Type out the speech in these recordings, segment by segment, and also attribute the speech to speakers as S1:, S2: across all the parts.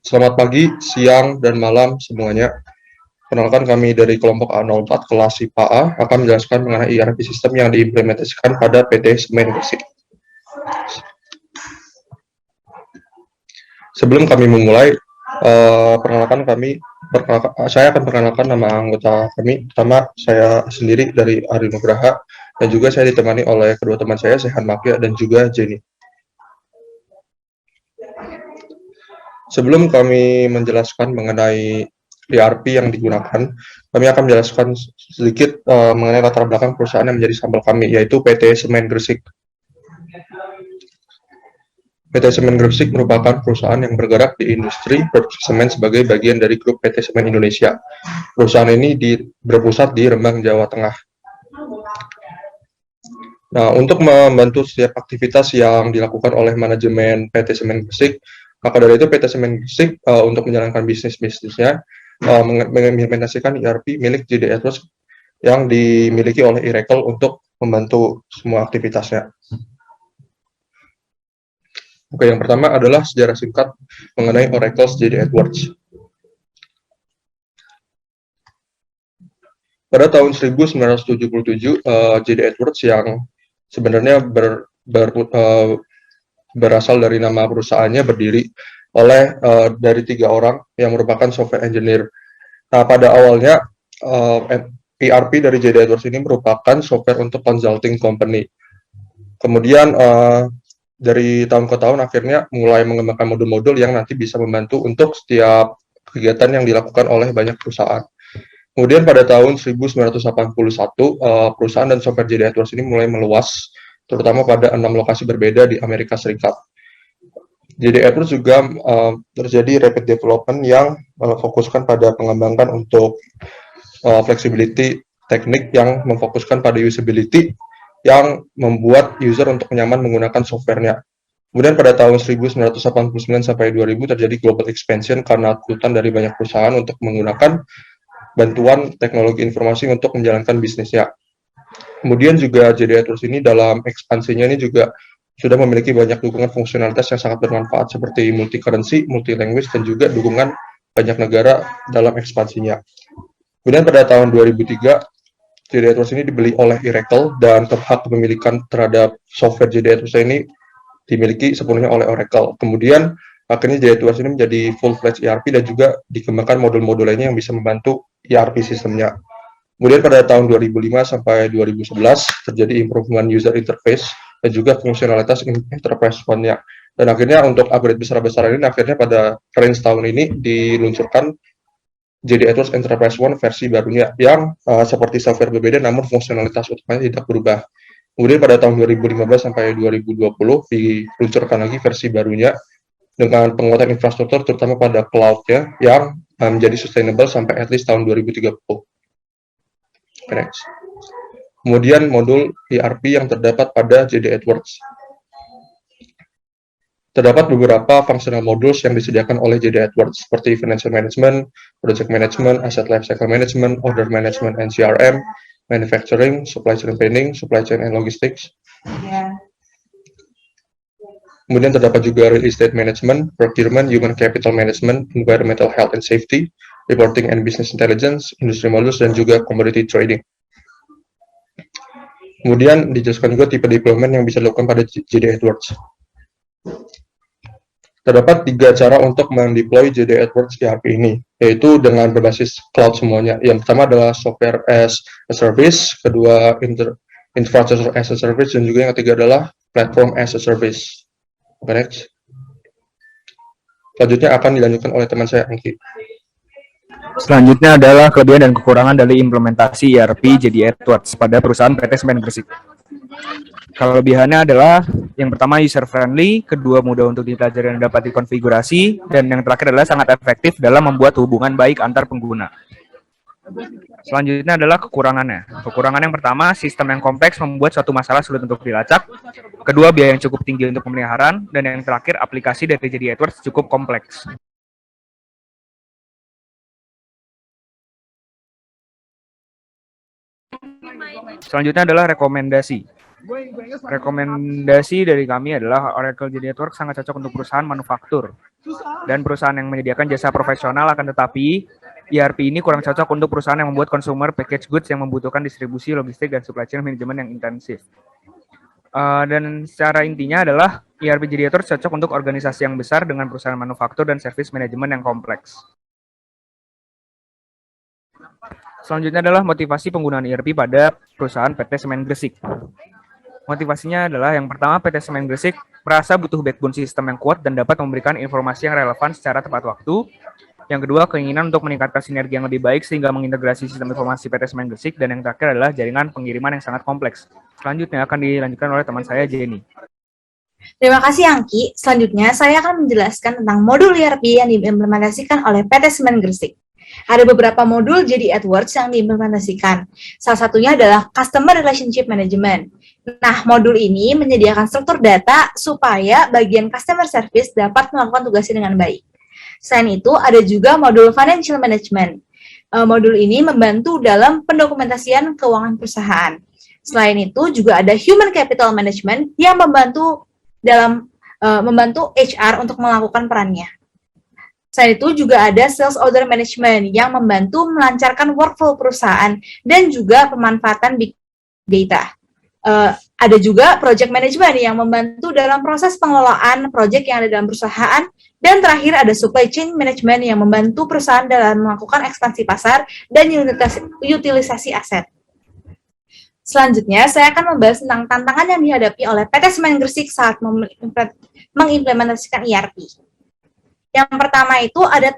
S1: Selamat pagi, siang, dan malam semuanya. Perkenalkan kami dari kelompok A04 kelas IPA A akan menjelaskan mengenai ERP sistem yang diimplementasikan pada PT Semen Gresik. Sebelum kami memulai, saya akan perkenalkan nama anggota kami. Pertama, saya sendiri dari Ari Nugraha, dan juga saya ditemani oleh kedua teman saya, Sehan Makia dan juga Jenny. Sebelum kami menjelaskan mengenai ERP yang digunakan, kami akan menjelaskan sedikit mengenai latar belakang perusahaan yang menjadi sampel kami, yaitu PT Semen Gresik. PT Semen Gresik merupakan perusahaan yang bergerak di industri produksi semen sebagai bagian dari grup PT Semen Indonesia. Perusahaan ini berpusat di Rembang, Jawa Tengah. Nah, untuk membantu setiap aktivitas yang dilakukan oleh manajemen PT Semen Gresik, maka dari itu PT Semen Gresik untuk menjalankan bisnisnya mengimplementasikan ERP milik JD Edwards yang dimiliki oleh Oracle untuk membantu semua aktivitasnya. Oke, yang pertama adalah sejarah singkat mengenai Oracle JD Edwards. Pada tahun 1977, JD Edwards yang sebenarnya berasal dari nama perusahaannya berdiri oleh dari 3 orang yang merupakan software engineer. Nah, pada awalnya ERP dari JD Edwards ini merupakan software untuk consulting company. Kemudian dari tahun ke tahun akhirnya mulai mengembangkan modul-modul yang nanti bisa membantu untuk setiap kegiatan yang dilakukan oleh banyak perusahaan. Kemudian pada tahun 1981, perusahaan dan software JD Edwards ini mulai meluas, terutama pada 6 lokasi berbeda di Amerika Serikat. JD Edwards juga terjadi rapid development yang fokuskan pada pengembangan untuk flexibility teknik yang memfokuskan pada usability yang membuat user untuk nyaman menggunakan softwarenya. Kemudian pada tahun 1989 sampai 2000 terjadi global expansion karena tuntutan dari banyak perusahaan untuk menggunakan bantuan teknologi informasi untuk menjalankan bisnisnya. Kemudian juga JD Edwards ini dalam ekspansinya ini juga sudah memiliki banyak dukungan fungsionalitas yang sangat bermanfaat seperti multi-currency, multi-language, dan juga dukungan banyak negara dalam ekspansinya. Kemudian pada tahun 2003, JD Edwards ini dibeli oleh Oracle dan hak kepemilikan terhadap software JD Edwards ini dimiliki sepenuhnya oleh Oracle. Kemudian akhirnya JD Edwards ini menjadi full-fledged ERP dan juga dikembangkan modul-modul lainnya yang bisa membantu ERP sistemnya. Kemudian pada tahun 2005 sampai 2011 terjadi improvement user interface dan juga fungsionalitas Enterprise One-nya. Dan akhirnya untuk upgrade besar-besaran ini akhirnya pada range tahun ini diluncurkan JD Edwards Enterprise One versi barunya yang seperti software berbeda namun fungsionalitas utamanya tidak berubah. Kemudian pada tahun 2015 sampai 2020 diluncurkan lagi versi barunya dengan penguatan infrastruktur terutama pada cloud-nya yang menjadi sustainable sampai at least tahun 2030. Next. Kemudian modul ERP yang terdapat pada JD Edwards. Terdapat beberapa functional modules yang disediakan oleh JD Edwards seperti financial management, project management, asset lifecycle management, order management and CRM, manufacturing, supply chain planning, supply chain and logistics. Kemudian terdapat juga real estate management, procurement, human capital management, environmental health and safety, reporting and business intelligence, industry modules, dan juga commodity trading. Kemudian dijelaskan juga tipe deployment yang bisa dilakukan pada JD Edwards. Terdapat 3 cara untuk mendeploy JD Edwards ERP ini, yaitu dengan berbasis cloud semuanya. Yang pertama adalah software as a service, kedua infrastructure as a service, dan juga yang ketiga adalah platform as a service. Okay, next. Selanjutnya akan dilanjutkan oleh teman saya, Angki.
S2: Selanjutnya adalah kelebihan dan kekurangan dari implementasi ERP JD Edwards pada perusahaan PT Semen Gresik. Kelebihannya adalah yang pertama user friendly, kedua mudah untuk dipelajari dan dapat dikonfigurasi, dan yang terakhir adalah sangat efektif dalam membuat hubungan baik antar pengguna. Selanjutnya adalah kekurangannya. Kekurangan yang pertama, sistem yang kompleks membuat suatu masalah sulit untuk dilacak. Kedua, biaya yang cukup tinggi untuk pemeliharaan, dan yang terakhir, aplikasi dari JD Edwards cukup kompleks. Selanjutnya adalah rekomendasi. Rekomendasi dari kami adalah Oracle JD Edwards sangat cocok untuk perusahaan manufaktur. Dan perusahaan yang menyediakan jasa profesional akan tetapi ERP ini kurang cocok untuk perusahaan yang membuat consumer package goods yang membutuhkan distribusi, logistik, dan supply chain management yang intensif. Dan secara intinya adalah ERP JDA cocok untuk organisasi yang besar dengan perusahaan manufaktur dan service manajemen yang kompleks. Selanjutnya adalah motivasi penggunaan ERP pada perusahaan PT Semen Gresik. Motivasinya adalah yang pertama, PT Semen Gresik merasa butuh backbone sistem yang kuat dan dapat memberikan informasi yang relevan secara tepat waktu. Yang kedua, keinginan untuk meningkatkan sinergi yang lebih baik sehingga mengintegrasi sistem informasi PT Semen Gresik. Dan yang terakhir adalah jaringan pengiriman yang sangat kompleks. Selanjutnya akan dilanjutkan oleh teman saya, Jenny.
S3: Terima kasih, Angki. Selanjutnya, saya akan menjelaskan tentang modul ERP yang diimplementasikan oleh PT Semen Gresik. Ada beberapa modul JD Edwards yang diimplementasikan. Salah satunya adalah Customer Relationship Management. Nah, modul ini menyediakan struktur data supaya bagian customer service dapat melakukan tugasnya dengan baik. Selain itu, ada juga modul Financial Management. Modul ini membantu dalam pendokumentasian keuangan perusahaan. Selain itu, juga ada Human Capital Management yang membantu membantu HR untuk melakukan perannya. Selain itu, juga ada Sales Order Management yang membantu melancarkan workflow perusahaan dan juga pemanfaatan Big Data. Ada juga Project Management yang membantu dalam proses pengelolaan proyek yang ada dalam perusahaan. Dan terakhir ada Supply Chain Management yang membantu perusahaan dalam melakukan ekspansi pasar dan utilisasi aset. Selanjutnya, saya akan membahas tentang tantangan yang dihadapi oleh PT Semen Gresik saat mengimplementasikan ERP. Yang pertama itu ada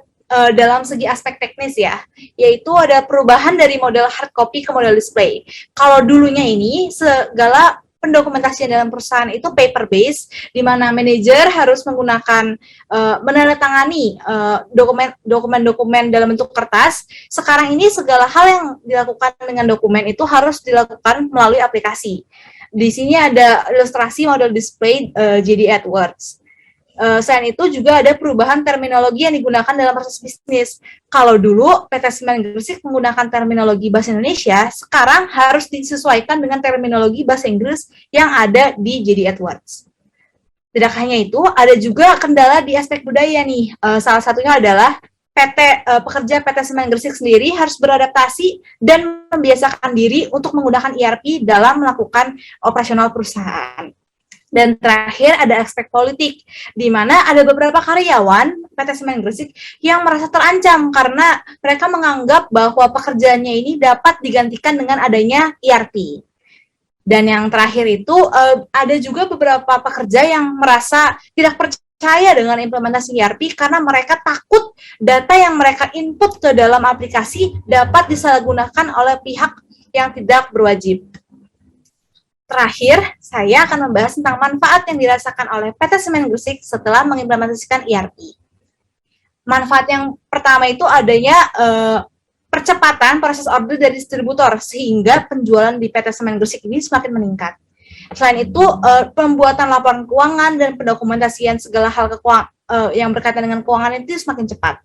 S3: dalam segi aspek teknis ya, yaitu ada perubahan dari model hard copy ke model display. Kalau dulunya ini segala pendokumentasian dalam perusahaan itu paper based, di mana manajer harus menggunakan menandatangani dokumen-dokumen dalam bentuk kertas. Sekarang ini segala hal yang dilakukan dengan dokumen itu harus dilakukan melalui aplikasi. Di sini ada ilustrasi model display JD Edwards. Selain itu juga ada perubahan terminologi yang digunakan dalam proses bisnis. Kalau dulu PT Semen Gresik menggunakan terminologi bahasa Indonesia, sekarang harus disesuaikan dengan terminologi bahasa Inggris yang ada di JD Edwards. Tidak hanya itu, ada juga kendala di aspek budaya nih. Salah satunya adalah pekerja PT Semen Gresik sendiri harus beradaptasi dan membiasakan diri untuk menggunakan ERP dalam melakukan operasional perusahaan. Dan terakhir ada aspek politik, di mana ada beberapa karyawan PT Semen Gresik yang merasa terancam karena mereka menganggap bahwa pekerjaannya ini dapat digantikan dengan adanya ERP. Dan yang terakhir itu ada juga beberapa pekerja yang merasa tidak percaya dengan implementasi ERP karena mereka takut data yang mereka input ke dalam aplikasi dapat disalahgunakan oleh pihak yang tidak berwajib. Terakhir, saya akan membahas tentang manfaat yang dirasakan oleh PT Semen Gresik setelah mengimplementasikan ERP. Manfaat yang pertama itu adanya percepatan proses order dari distributor, sehingga penjualan di PT Semen Gresik ini semakin meningkat. Selain itu, pembuatan laporan keuangan dan pendokumentasian segala hal yang berkaitan dengan keuangan itu semakin cepat.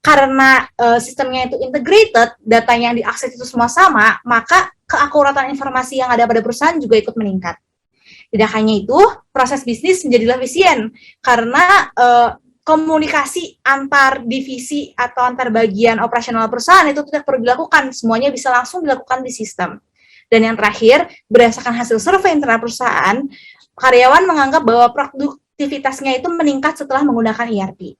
S3: Karena sistemnya itu integrated, datanya yang diakses itu semua sama, maka keakuratan informasi yang ada pada perusahaan juga ikut meningkat. Tidak hanya itu, proses bisnis menjadi lebih efisien karena komunikasi antar divisi atau antar bagian operasional perusahaan itu tidak perlu dilakukan, semuanya bisa langsung dilakukan di sistem. Dan yang terakhir, berdasarkan hasil survei internal perusahaan, karyawan menganggap bahwa produktivitasnya itu meningkat setelah menggunakan ERP.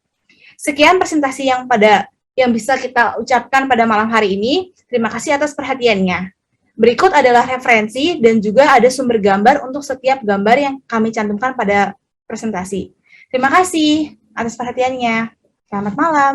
S3: Sekian presentasi yang bisa kita ucapkan pada malam hari ini. Terima kasih atas perhatiannya. Berikut adalah referensi dan juga ada sumber gambar untuk setiap gambar yang kami cantumkan pada presentasi. Terima kasih atas perhatiannya. Selamat malam.